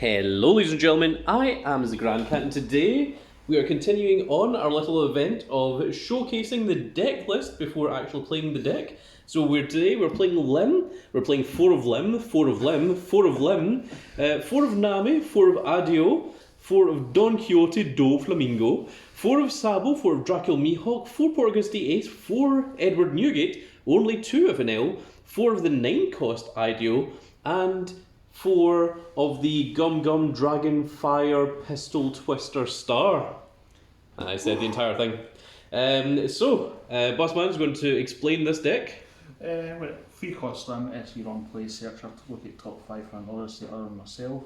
Hello ladies and gentlemen, I am the Grand Cat and today we are continuing on our little event of showcasing the deck list before actually playing the deck. So today we're playing Lim, we're playing 4 of Lim, 4 of Lim, 4 of Lim, 4 of Nami, 4 of Adio, 4 of Don Quixote do Flamingo, 4 of Sabo, 4 of Dracula Mihawk, 4 Portuguese D8, 4 Edward Newgate, only 2 of Enel, 4 of the 9 cost Adio, and 4 of the Gum Gum Dragon Fire Pistol Twister Star. I said the entire thing. Bossman's going to explain this deck. Well, 3 cost limit is your on play searcher to look at top 5 for an Odyssey other than myself.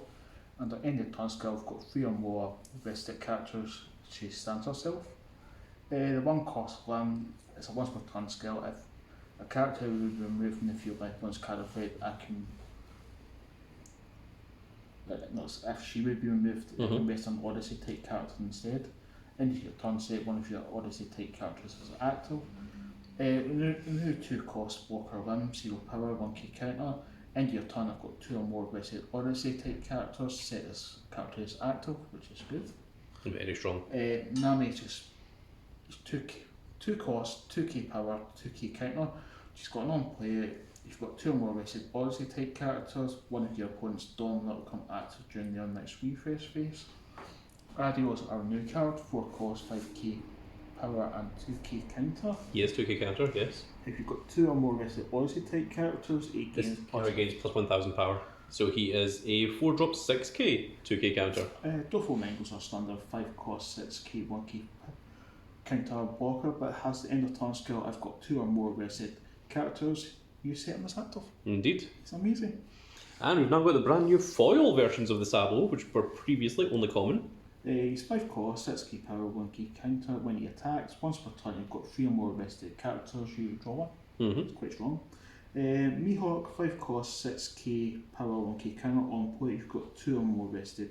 And at end of turn skill, I've got 3 or more vested characters. She stands herself. The 1 cost limit is a once per turn skill. If a character would be removed from the field by one's card effect, I can. If she would be removed, I can invest an Odyssey type character instead. Into your turn, set one of your Odyssey type characters as active. Remove 2 cost blocker limb, 0 power, 1 key counter. Into your turn, I've got 2 or more vested Odyssey type characters, set as character as active, which is good. Very strong. Nami is just 2 cost, 2 key power, 2 key counter. She's got an on play. You've got 2 or more vested Odyssey type characters. One of your opponent's Dawn that will come active during their next refresh phase. Adio is our new card, 4 cost, 5 key power and 2 key counter. Yes, 2 key counter, yes. If you've got 2 or more vested Odyssey type characters, he gains plus 1000 power. So he is a 4-drop 6k 2k counter. Dofo Mangles are standard 5 cost, 6k, 1 key counter blocker, but has the end of turn skill. I've got 2 or more vested characters. You set him as active. Indeed. It's amazing. And we've now got the brand new foil versions of the Sabo, which were previously only common. He's 5 cost, 6 key power, 1 key counter. When he attacks, once per turn you've got 3 or more vested characters, you draw one. It's quite strong. Mihawk, 5 cost, 6 key power, 1 key counter. On play you've got 2 or more vested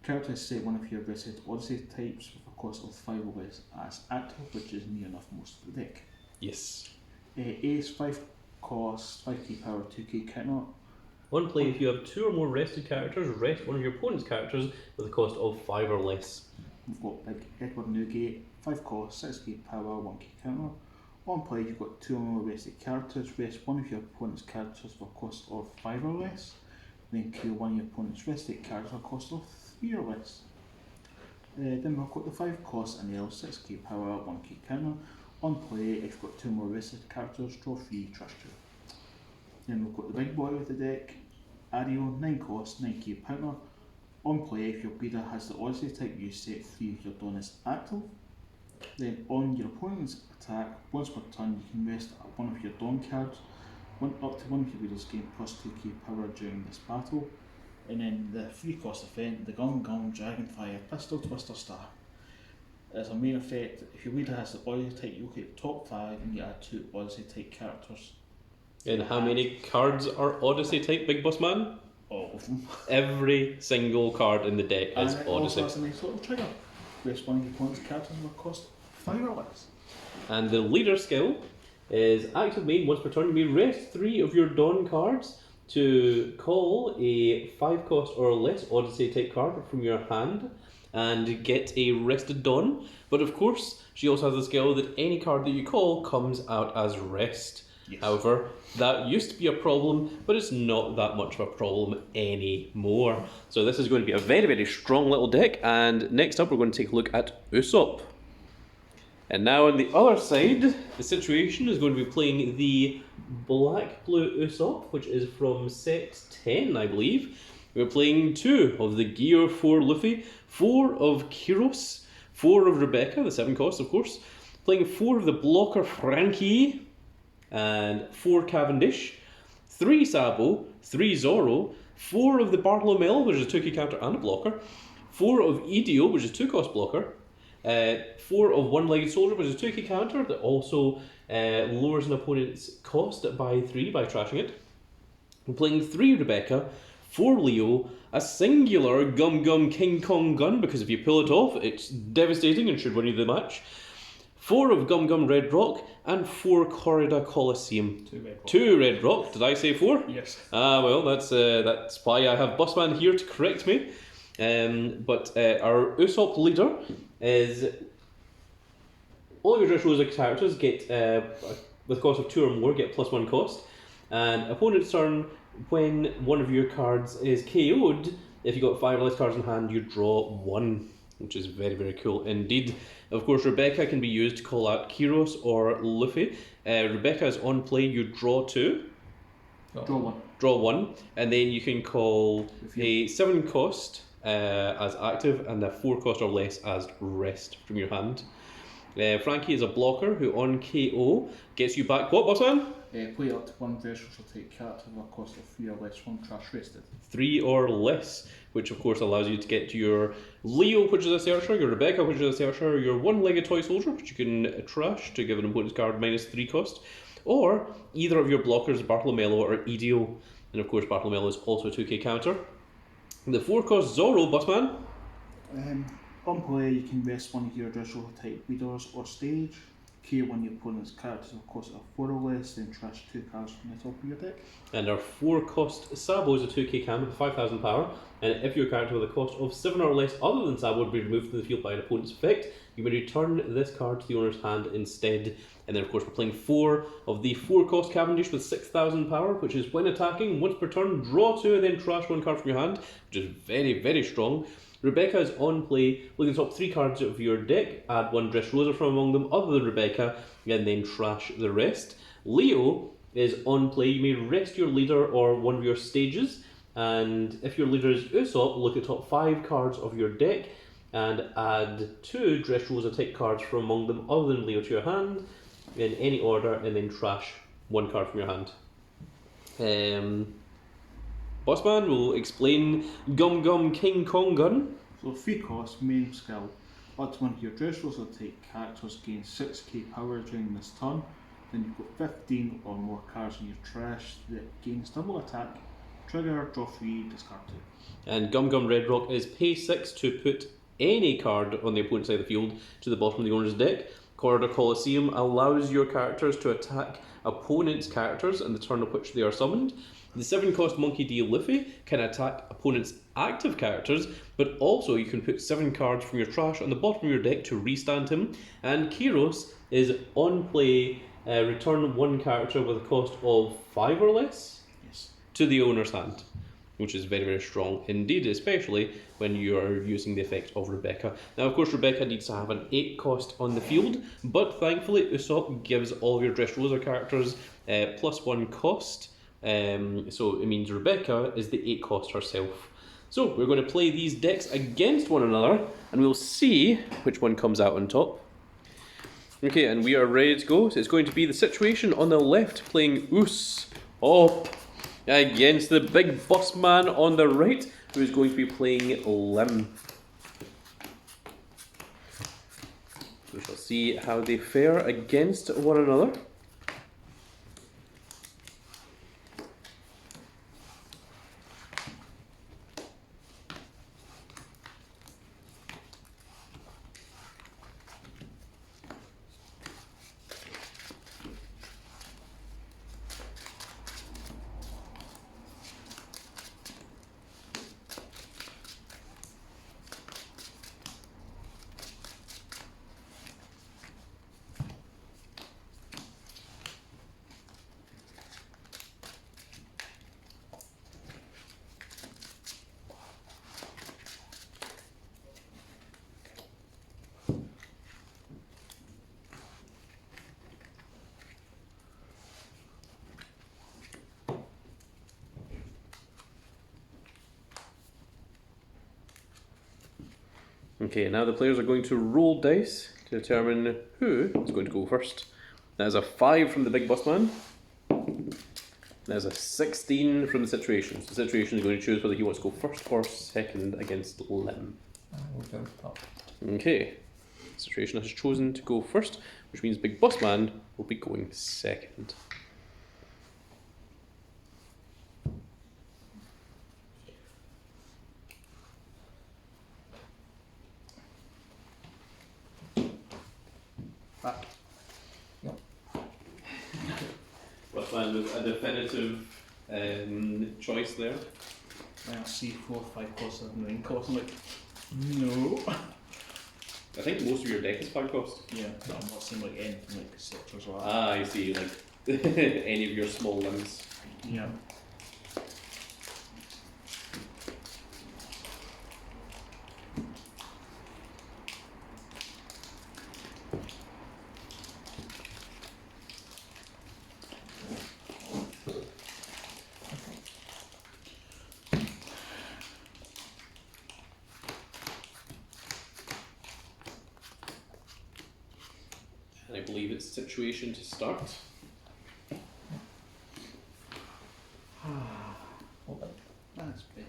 characters, set one of your vested Odyssey types with a cost of 5 or less as active, which is near enough most of the deck. Yes. Ace, 5 cost, 5 key power, 2 key counter. On play, if you have 2 or more rested characters, rest one of your opponent's characters with a cost of 5 or less. We've got Big Edward Newgate, 5 cost, 6 key power, 1 key counter. On play, you've got 2 or more rested characters, rest one of your opponent's characters for a cost of 5 or less. Then kill one of your opponent's rested characters for a cost of 3 or less. Then we've got the 5 cost and the 6 key power, 1 key counter. On play, if you've got 2 more rested characters, draw 3, trust you. Then we've got the big boy of the deck, Adio, 9 cost, 9 key counter. On play, if your leader has the Odyssey type, you set 3 of your Dawn as active. Then on your opponent's attack, once per turn, you can rest one of your Dawn cards, up to one of your leaders gain plus 2 key power during this battle. And then the 3 cost event, the Gum Gum Dragon Fire Pistol Twister Star. As a main effect, if your leader has the Odyssey type, you look at the top 5 and you add 2 Odyssey type characters. And how many cards are Odyssey type, Big Boss Man? All of them. Every single card in the deck is and it Odyssey. also has a nice little trigger. Rest one of your opponent's characters will cost 5 or less. And the leader skill is active main. Once per turn, you may rest 3 of your Dawn cards to call a 5 cost or less Odyssey type card from your hand and get a rested Dawn. But of course, she also has the skill that any card that you call comes out as rest. Yes. However, that used to be a problem, but it's not that much of a problem anymore. So this is going to be a very, very strong little deck, and next up we're going to take a look at Usopp. And now on the other side, the situation is going to be playing the black-blue Usopp, which is from set 10, I believe. We're playing 2 of the Gear 4 Luffy, 4 of Kyros, 4 of Rebecca, the 7 cost of course, playing 4 of the blocker Frankie, and 4 Cavendish, 3 Sabo, 3 Zoro, 4 of the Bartolomeo, which is a 2 key counter and a blocker, 4 of Idio, which is 2 cost blocker, 4 of One-Legged Soldier, which is a 2 key counter that also lowers an opponent's cost by 3 by trashing it. I'm playing 3 Rebecca, 4 Leo, a singular Gum Gum King Kong gun, because if you pull it off, it's devastating and should win you the match. 4 of Gum Gum Red Rock, and 4 Corrida Coliseum. 2 red rock. 2 Red Rock. Did I say 4? Yes. Ah, well, that's why I have Bossman here to correct me. But our Usopp leader is all your Dressrosa characters get with a cost of 2 or more get +1 cost, and opponent's turn, when one of your cards is KO'd, if you got 5 or less cards in hand, you draw 1, which is very, very cool indeed. Of course, Rebecca can be used to call out Kyros or Luffy. Rebecca is on play, you draw 2. Draw 1, and then you can call a 7 cost as active and a 4 cost or less as rest from your hand. Frankie is a blocker who on KO gets you back what, Bossman? Play up to 1 Dressrosa type character with a cost of 3 or less from trash rested. 3 or less, which of course allows you to get to your Leo, which is a searcher, your Rebecca, which is a searcher, your one-legged toy soldier, which you can trash to give an opponent's card -3 cost, or either of your blockers, Bartolomeo or Idio, and of course Bartolomeo is also a 2k counter. The 4 cost Zoro, Bossman. On play, you can rest one of your Dressrosa type leaders or stage, KO one of your opponent's characters with a cost of 4 or less, then trash 2 cards from the top of your deck. And our 4 cost Sabo is a 2k cam with 5,000 power, and if your character with a cost of 7 or less other than Sabo would be removed from the field by an opponent's effect, you may return this card to the owner's hand instead. And then of course we're playing 4 of the 4 cost Cavendish with 6,000 power, which is when attacking, once per turn, draw 2 and then trash 1 card from your hand, which is very, very strong. Rebecca is on play, look at the top 3 cards of your deck, add 1 Dressrosa from among them other than Rebecca, and then trash the rest. Leo is on play, you may rest your leader or one of your stages, and if your leader is Usopp, look at the top 5 cards of your deck, and add 2 Dressrosa type cards from among them other than Leo to your hand, in any order, and then trash 1 card from your hand. Bossman will explain Gum Gum King Kong Gun. So 3 cost, main skill. Up to 1 of your Dressrosa type characters gain 6k power during this turn. Then you've got 15 or more cards in your trash that gains double attack. Trigger, draw 3, discard 2. And Gum Gum Red Rock is pay 6 to put any card on the opponent's side of the field to the bottom of the owner's deck. Corridor Coliseum allows your characters to attack opponent's characters in the turn of which they are summoned. The 7 cost Monkey D. Luffy can attack opponent's active characters, but also you can put 7 cards from your trash on the bottom of your deck to restand him. And Kyros is on play, return 1 character with a cost of 5 or less to the owner's hand, which is very, very strong indeed, especially when you are using the effect of Rebecca. Now, of course, Rebecca needs to have an 8 cost on the field, but thankfully Usopp gives all your Dressrosa characters +1 cost. So it means Rebecca is the 8 cost herself. So we're going to play these decks against one another, and we'll see which one comes out on top. Okay, and we are ready to go. So it's going to be the situation on the left playing Usopp against the big boss man on the right, who is going to be playing Lim. We shall see how they fare against one another. Okay, now the players are going to roll dice to determine who is going to go first. That is a 5 from the big boss man. That is a 16 from the situation. So the situation is going to choose whether he wants to go first or second against Lim. We'll go top. Okay, situation has chosen to go first, which means big boss man will be going second. Back. What's that? A definitive choice there. I see 4 or 5 costs and 9 costs. I'm like, no. I think most of your deck is 5 cost. Yeah, but I'm not saying like anything like Scepters or that. Ah, I see. Like any of your small limits. Yeah. And I believe it's situation to start. That's better.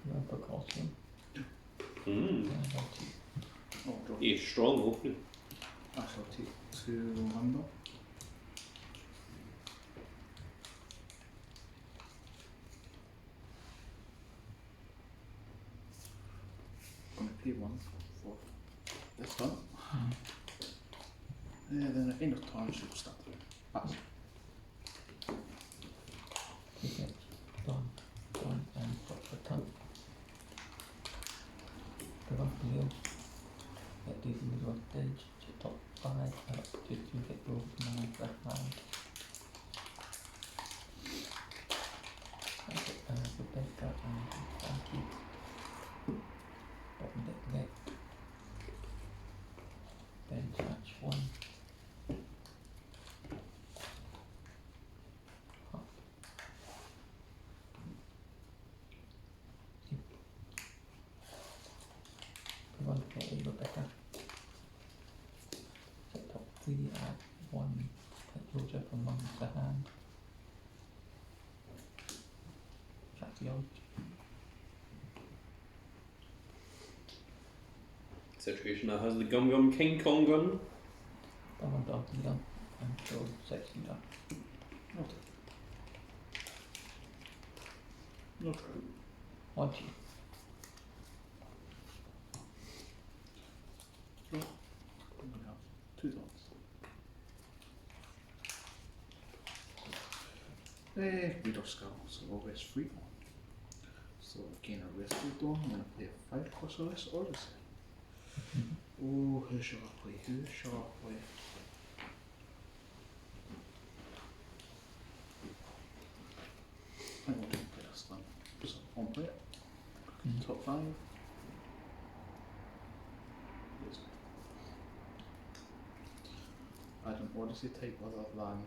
Remember costume. Oh, draw. A strong opening. I shall take 2 lumber. I'm going to pay 1 for this one. Then at the end of turn, she'll start. Pass. Okay. Done, and put the tongue. Go up the hill. Get these in the middle of the stage. To top 5 up to get rolled from the hand. Okay, the best up and thank you. Bottom deck. Then touch 1. One get a little better. Set top 3 at 1. Take Roger from amongst the hand. Track the old. Situation that has the Gum King Kong gun. One dog leader and show 6 leader. Not No try. Watch you. I'm going to have 2 dots. Reader Skull, so we'll rest 3. So again, a rest 3 down. I'm going to play a 5 cost or less Odyssey. Oh, who shall I play? I think we'll do play this one. So on play it. Top 5. Yes. Add an Odyssey type other than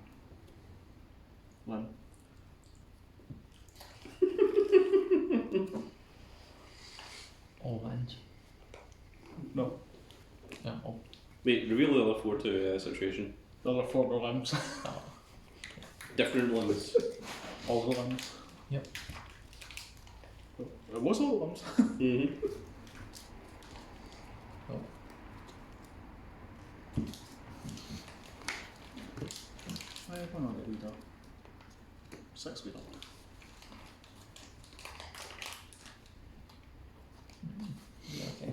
Lim. All lands. No, Yeah, all. Wait, reveal the other 4 to situation. the other 4 are limbs. Oh. Different limits. All the limbs. Yep. It was all the limbs. Mm-hmm. Oh. 5 on a leader. 6 we don't. Yeah, okay.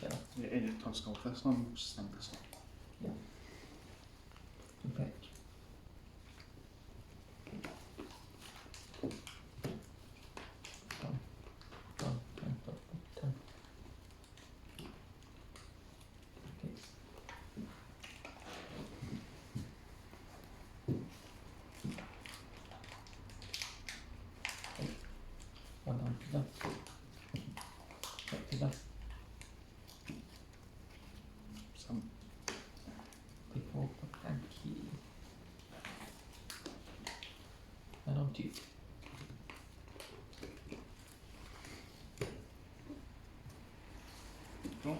Okay. Yeah, any turn skull this one, we'll stand this up. Good pitch. Done. Done. Okay. One down, done. Done. Some. Before and key. And on 2. Draw.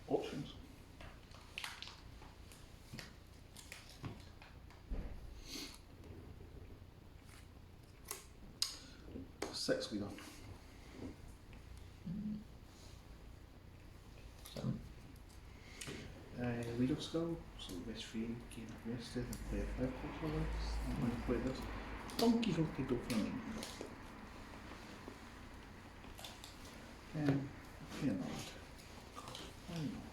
Options. 6 leader. 7. Leader skill, so rest 3, gain rested, and play a 5 cost or less. I'm going to play this Don Quixote do Flamengo. Leonard. I know.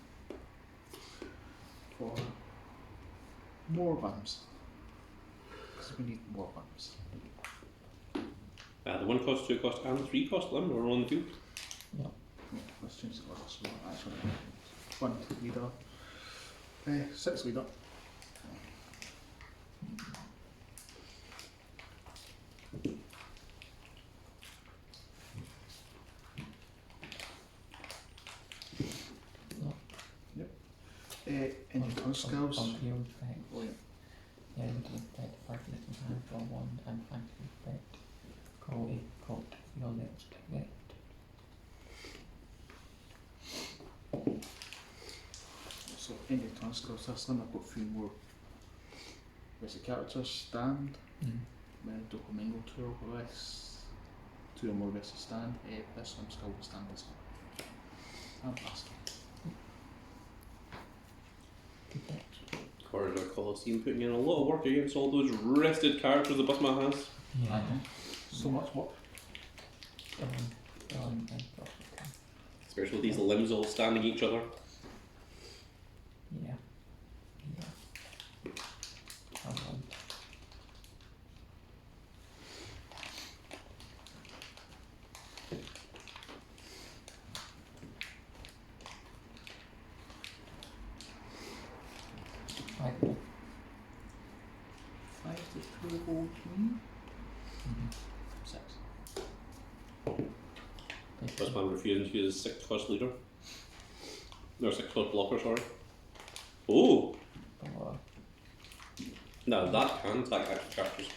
For more bumps. Because we need more bumps. The 1 cost, 2 cost, and 3 cost limb are on the field. Yep. Yeah, let's change the order so actually 1 leader. 6 leader. Any fun skills? On hero effect. Oh yeah. Yeah, you can effect party that can hand draw 1 and factory effect. Call a cult your next effect. So any turn skills this limb, I've got 3 more basic characters. Stand, Docomingo 2 or less. 2 or more basic stand. This limb skill will stand as well. And last. Corridor Coliseum putting in a lot of work against all those rested characters the Busman has. Yeah. I know. So much work. Especially with these limbs all standing each other. Yeah. Yeah. Right. 5 to 2 gold me. 6. Busman refusing to use his 6 cost leader. Or 6 cost blocker, sorry. Oh! Now that can attack active characters.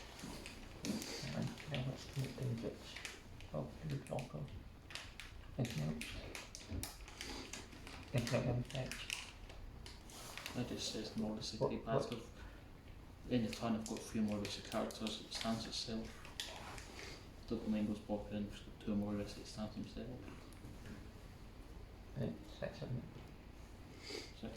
That just says more to say passive. In the turn I've got 3 more basic characters, it stands itself. Docomingo's popping in for 2 more risks, it stands himself. 6. 6.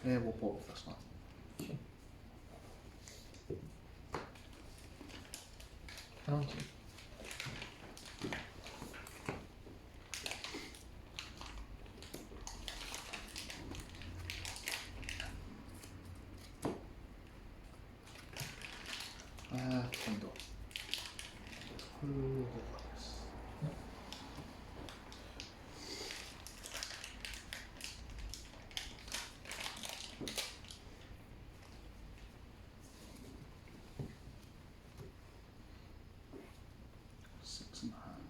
We'll pop with this one. County. Kind of. Six in hand.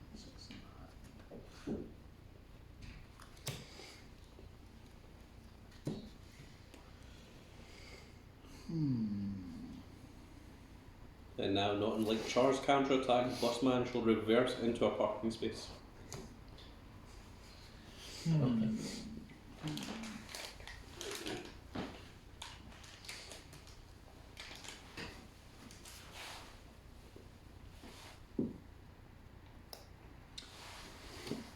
And now, not unlike Char's counter attack, Busman shall reverse into a parking space. Okay.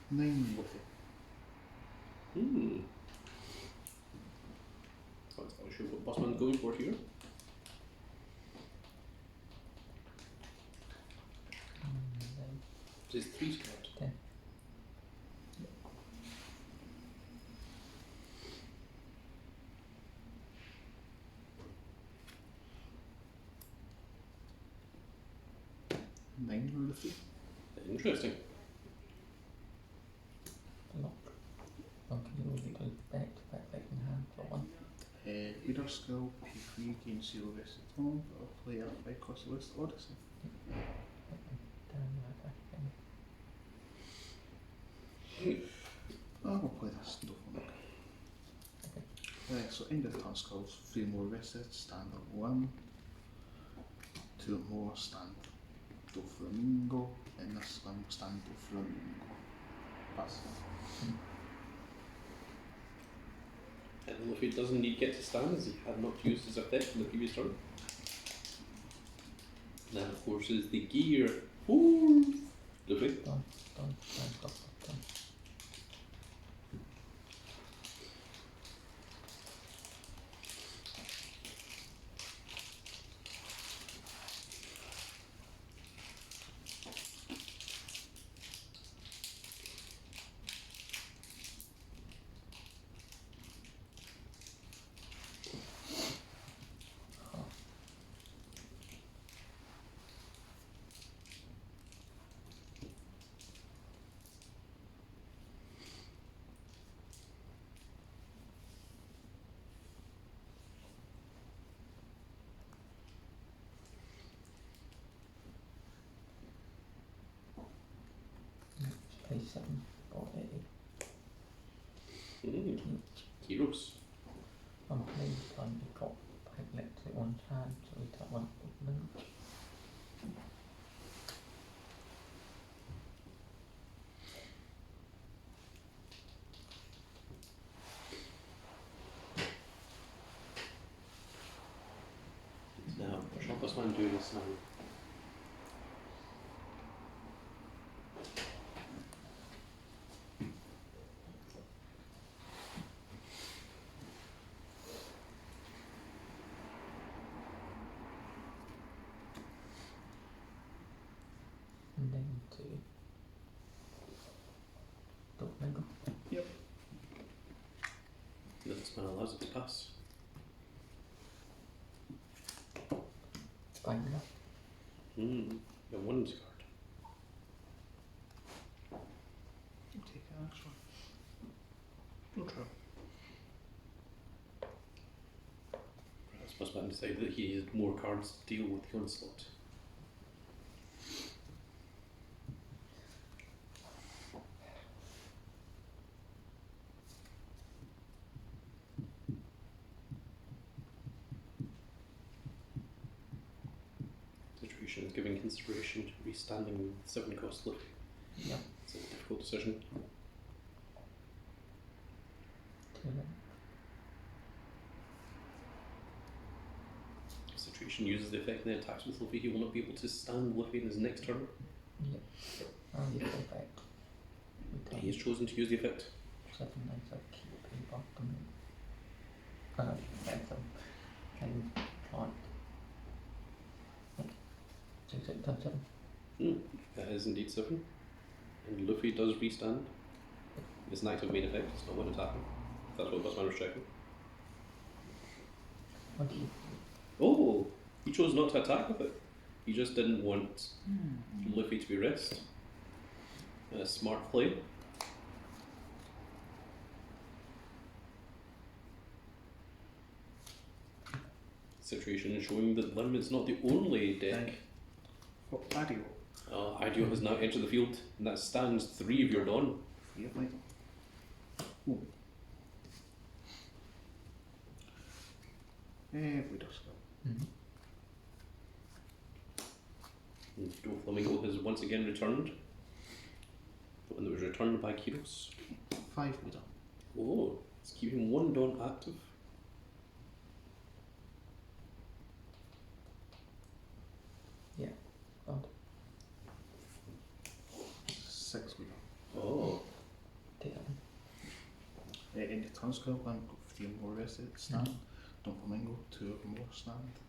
Nine with it. That's not sure what Busman's going for here. It's 3 squad. 10. Nine with it. Interesting. Lock. Okay, you will be back in hand for 1. Leader skill, P3 gains 0 rest at home, or play a 5 cost list Odyssey. We'll play this, don't worry. So end of turn skills, 3 more rested, stand at 1, 2 more stand Doflamingo, and this one stand Doflamingo. Pass. And Luffy doesn't need get to stand as he had not used his effect in the previous turn. That of course is the gear. Ooh. Luffy. Done. Pay 7 or 80 Mm. each. Heroes. I'm playing time he got back next to one hand, so we take one link. Now, what was man doing this now? And then to Domingo. This man allows it to pass. Banger. You have one card. Take an extra. No trouble. Perhaps Busman decided that he needed more cards to deal with the onslaught. Situation is giving consideration to restanding with 7 cost Luffy. Yep. It's a difficult decision. 2 link. If Situation uses the effect and then attacks with Luffy, he will not be able to stand Luffy in his next turn. Yep. Oh, you go back. We He has chosen to use the effect. 7 nights I keep it up and get them. Can plant. 6 times 7. That is indeed 7. And Luffy does restand. It's an active main effect, it's not one attacking. That's what Busman was checking. What do you? Oh! He chose not to attack with it. He just didn't want Luffy to be rest. A smart play. Situation showing that Lim is not the only deck. What radio? Ideo has now entered the field, and that stands 3 of your Dawn. 3 of my. Bleeder Skill. Mm-hmm. And Joe Flamingo has once again returned. The one that was returned by Kiros. 5 Bleeder. Oh, it's keeping 1 Dawn active. Yeah. Odd. 6 Bleeder. Oh, Take that one. In the turn skill, one got 3 more rested stand. Don Flamingo, 2 or more stand.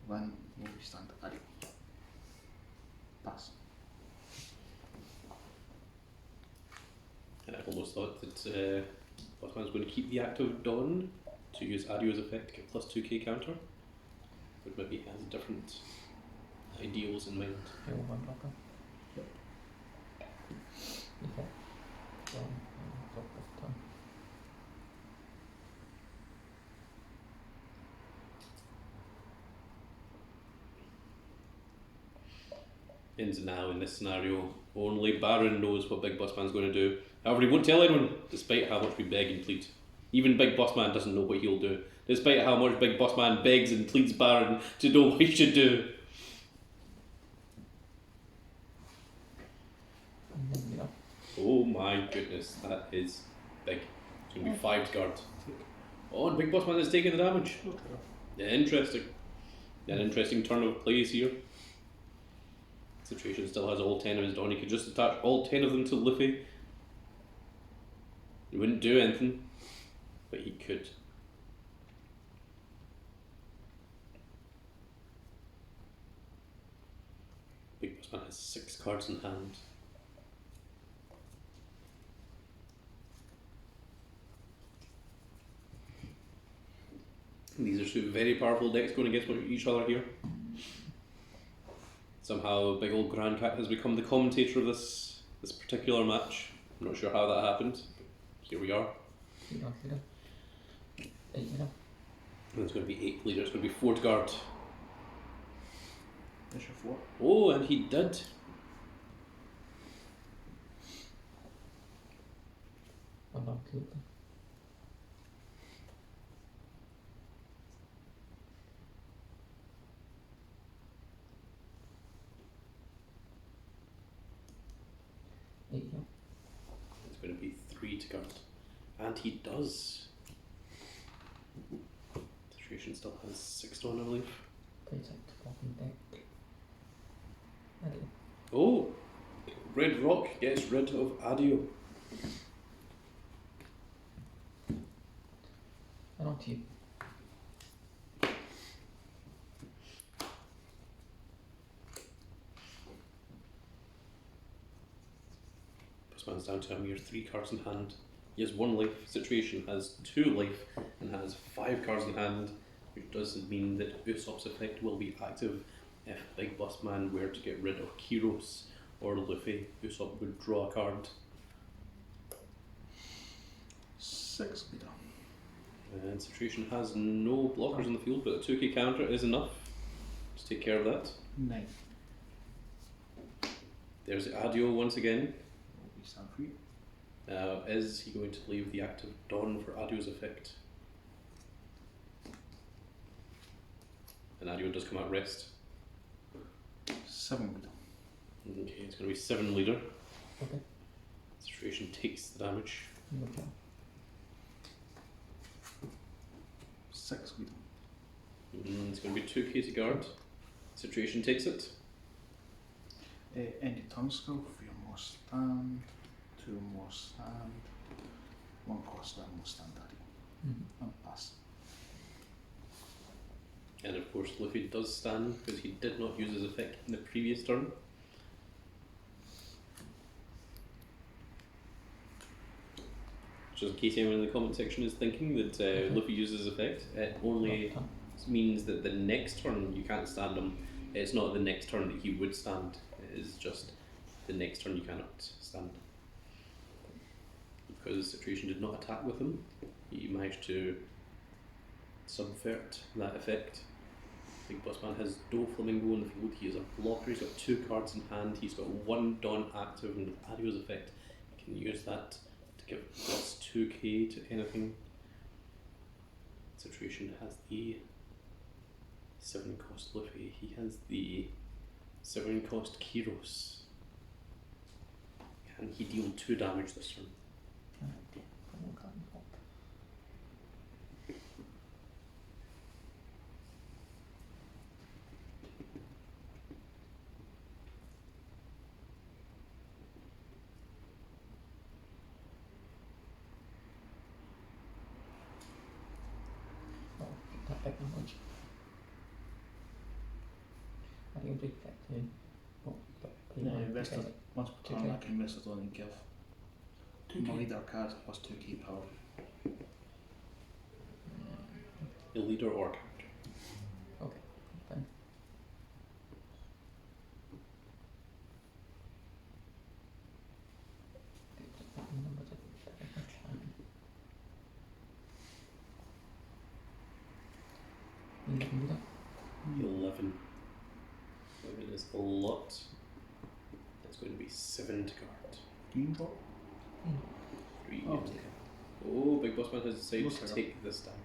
1 will be stand. Adio. Pass. and I almost thought that Busman's going to keep the active Dawn to use Adio's effect to get plus 2k counter. But maybe he has different ideals in mind. Kill 1 blocker. Yep. Okay. Drop this turn. Ends now in this scenario. Only Baron knows what Big Boss Man's going to do. However, he won't tell anyone, despite how much we beg and plead. Even Big Boss Man doesn't know what he'll do, despite how much Big Boss Man begs and pleads Baron to know what he should do. And then, Oh my goodness, that is big. It's going to be 5 to guard. Oh, and Big Boss Man is taking the damage. No trigger. Yeah, interesting. An interesting turn of plays here. Situation still has all 10 of his Dawn. He could just attach all 10 of them to Luffy. He wouldn't do anything, but he could. Big Boss Man has 6 cards in hand. And these are two very powerful decks going against each other here. Somehow Big Old Grand Cat has become the commentator of this particular match. I'm not sure how that happened, but here we are. Leader. 8 leader. And it's going to be 8 leader, it's going to be Fort Guard. There's your 4. Oh, and he did. I'm not good. Eight, yeah. It's going to be 3 to guard. And he does. Situation still has 6 on, I believe. Protect fucking deck. Ready. Oh! Red Rock gets rid of Adio. And on to you. Man's down to a mere 3 cards in hand. He has 1 life. Situation has 2 life and has 5 cards in hand, which does mean that Usopp's effect will be active if Big Boss Man were to get rid of Kyros or Luffy. Usopp would draw a card. 6 leader. And Situation has no blockers in the field, but a 2k counter is enough to take care of that. 9. There's Adio once again. We stand free. Now, is he going to leave the active Dawn for Adio's effect? And Adio does come out rest. 7 leader. Okay, it's going to be 7 leader. Okay. Situation takes the damage. Okay. 6 leader. It's going to be 2k to guard. Situation takes it. End of turn skill, 4 more stand, 2 more stand, 1 cost, 1 more stand daddy. And pass. And of course Luffy does stand because he did not use his effect in the previous turn. Just in case anyone in the comment section is thinking that Luffy uses his effect, it only means that the next turn you can't stand him. It's not the next turn that he would stand, it is just the next turn you cannot stand. Because the Situation did not attack with him, he managed to subvert that effect. Big Boss Man has Doflamingo in the field, he has a blocker, he's got 2 cards in hand, he's got 1 Dawn active, and with Adio's effect he can use that to give plus 2k to anything. Situation has the 7 cost Luffy, he has the 7 cost Kyros. Can he deal 2 damage this turn? That back knowledge. I think big factor. Rest of once per turn, I can rest it on and give 2k. my leader card plus 2k power. A leader or character. Okay, fine. You can do that. 11. 11 is a lot. It's going to be 7 to guard. Green drop? 3. Oh, okay. Oh, Big Boss Man has decided No to trigger. take this damage.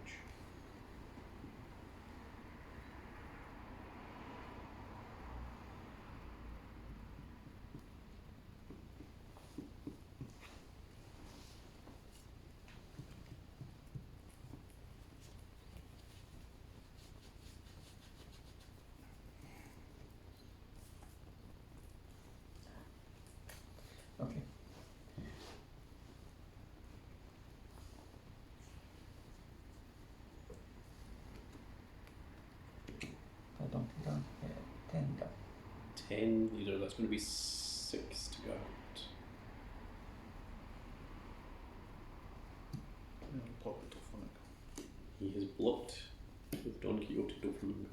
10 leader. That's going to be 6 to go out. Pop it off on it. He has blocked with Don Quixote Doflamingo.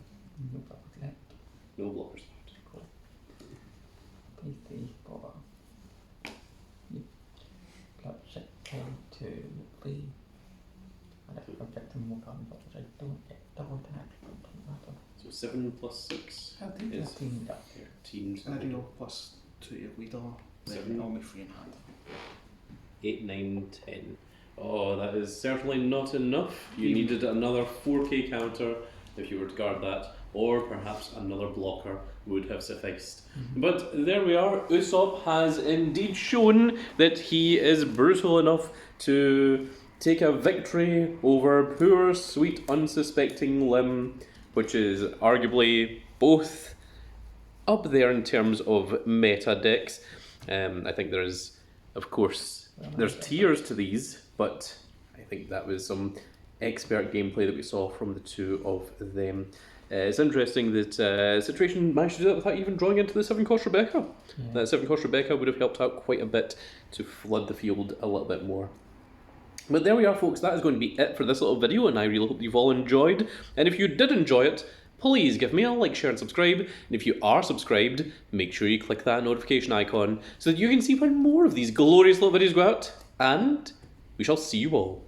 No blockers left. No blockers left. Cool. Play 3 bother. Yep. Bloodshed 10 to play. I don't object to more cards, but I don't get double attack. Doesn't matter. So 7 plus 6 I think is 13 up. 13. I do plus 2 to your leader. Seven. Then only 3 in hand. 8, 9, 10. Oh, that is certainly not enough. You needed another 4k counter if you were to guard that, or perhaps another blocker would have sufficed. But there we are. Usopp has indeed shown that he is brutal enough to take a victory over poor, sweet, unsuspecting Lim, which is arguably both up there in terms of meta decks. I think there's, of course, there's tiers to these, but I think that was some expert gameplay that we saw from the two of them. It's interesting that Situation managed to do that without even drawing into the 7-cost Rebecca. Yeah. That 7-cost Rebecca would have helped out quite a bit to flood the field a little bit more. But there we are, folks. That is going to be it for this little video, and I really hope you've all enjoyed. And if you did enjoy it, please give me a like, share, and subscribe. And if you are subscribed, make sure you click that notification icon so that you can see when more of these glorious little videos go out. And we shall see you all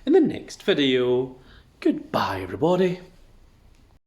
in the next video. Goodbye, everybody.